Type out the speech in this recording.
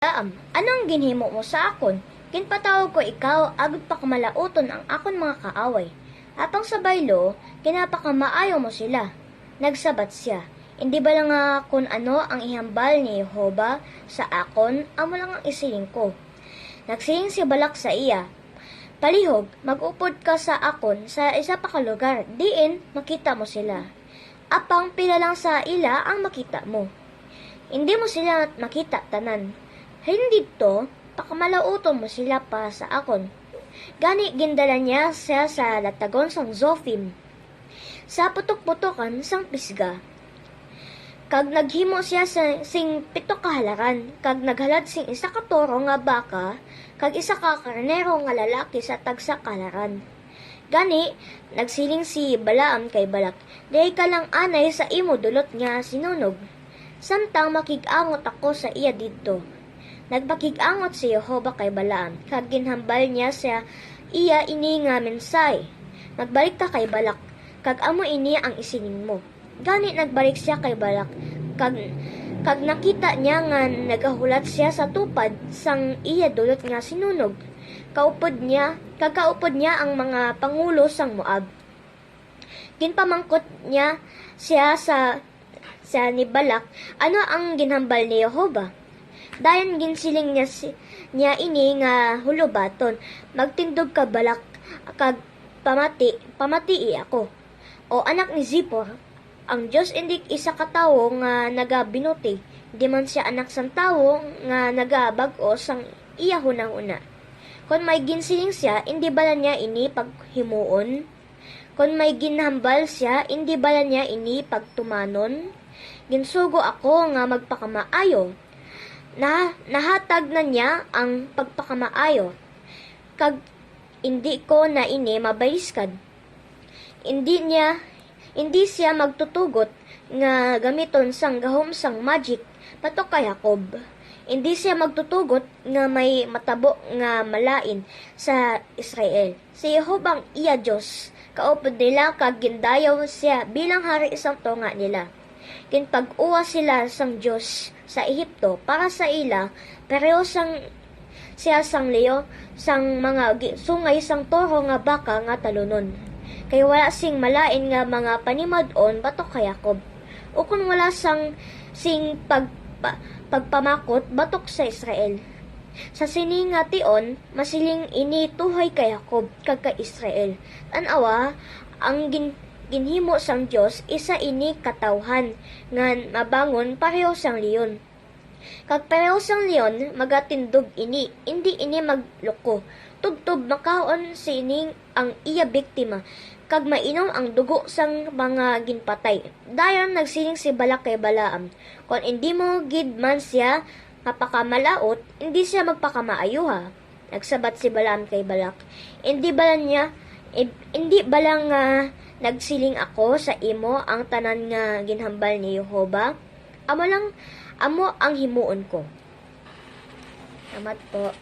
Anong ginhimo mo sa akon? Kinpatawag ko ikaw, agud pa kamalauton ang akon mga kaaway. Atong sa baylo, kinapakamaayo mo sila. Nagsabat siya, hindi ba lang kung ano ang ihambal ni Jehova sa akon, amo lang ang isiling ko. Nagsiling si Balak sa iya, palihog, mag-upod ka sa akon sa isa pa ka lugar, diin makita mo sila. Apang pila lang sa ila ang makita mo. Hindi mo sila makita tanan. Hindi to, pakamalauton mo sila pa sa akon. Gani gindala niya siya sa latagon sang Zophim, sa putok-putokan sang pisga. Kag naghimo siya sing pito kahalaran, kag naghalad sing isa ka toro nga baka, kag isa ka karnero nga lalaki sa tagsa kahalaran. Gani, nagsiling si Balaam kay Balak, "Dili ka lang anay sa imo dulot nga sinunog. Samtang makig-angot ako sa iya didto." Nagpakig-angot si Jehova kay Balaam, kag ginhambal niya sa iya ini nga mensay. Nagbalik ka kay Balak, kag amo ini ang isiling mo. Gani nagbalik siya kay Balak, kag nakita niya nga nagahulat siya sa tupad sang iya dulot nga sinunog. Kaupod niya ang mga pangulo sang Moab. Ginpamangkot niya siya sa ni Balak, ano ang ginhambal ni Jehova? Dayon ginsiling niya ini nga hulubaton, magtindog ka Balak, kag pamatii ako. O anak ni Zippor, ang Diyos hindi isa ka tawo nga nagabinuti, di man siya anak sang tawo nga nagabag-o sang iya hunang-una. Kung may ginsiling siya, hindi bala niya ini paghimuon? Kung may ginhambal siya, hindi bala niya ini pagtumanon? Ginsugo ako nga magpakamaayo. Nahatag na niya ang pagpakamaayo, kag hindi ko na ini mabaliskad. Hindi siya magtutugot nga gamiton sang gahom sang magic patok kay Jacob. Hindi siya magtutugot nga may matabo nga malain sa Israel. Si Jehova ang iya Diyos, kaupod nila kag gindayaw siya bilang hari isang tonga nila. Kinpag-uwa sila sang Diyos sa Ehipto para sa ila, pero siya sang leo, sang mga sungay sang toro nga baka nga talunon. Kay wala sing malain nga mga panimad-on batok kay Jacob. O kung wala sing pagpamakot batok sa Israel. Sa sininga tion, masiling ini tuhoy kay Jacob kag kay Israel. Tanawa, ang ginhimo sang Dios isa ini katawhan nga mabangon pareho sang leon. Kag pareho sang leon magatindog ini, hindi ini magloko. Tubtob makaon sining ang iya biktima, kag mainom ang dugo sang mga ginpatay. Dayon nagsiling si Balak kay Balaam, kung hindi mo gid man siya mapakamalaot, hindi siya magpakamaayo ha. Nagsabat si Balaam kay Balak, hindi ba lang nagsiling ako sa imo ang tanan nga ginhambal ni Jehova? Amo ang himuon ko. Salamat po.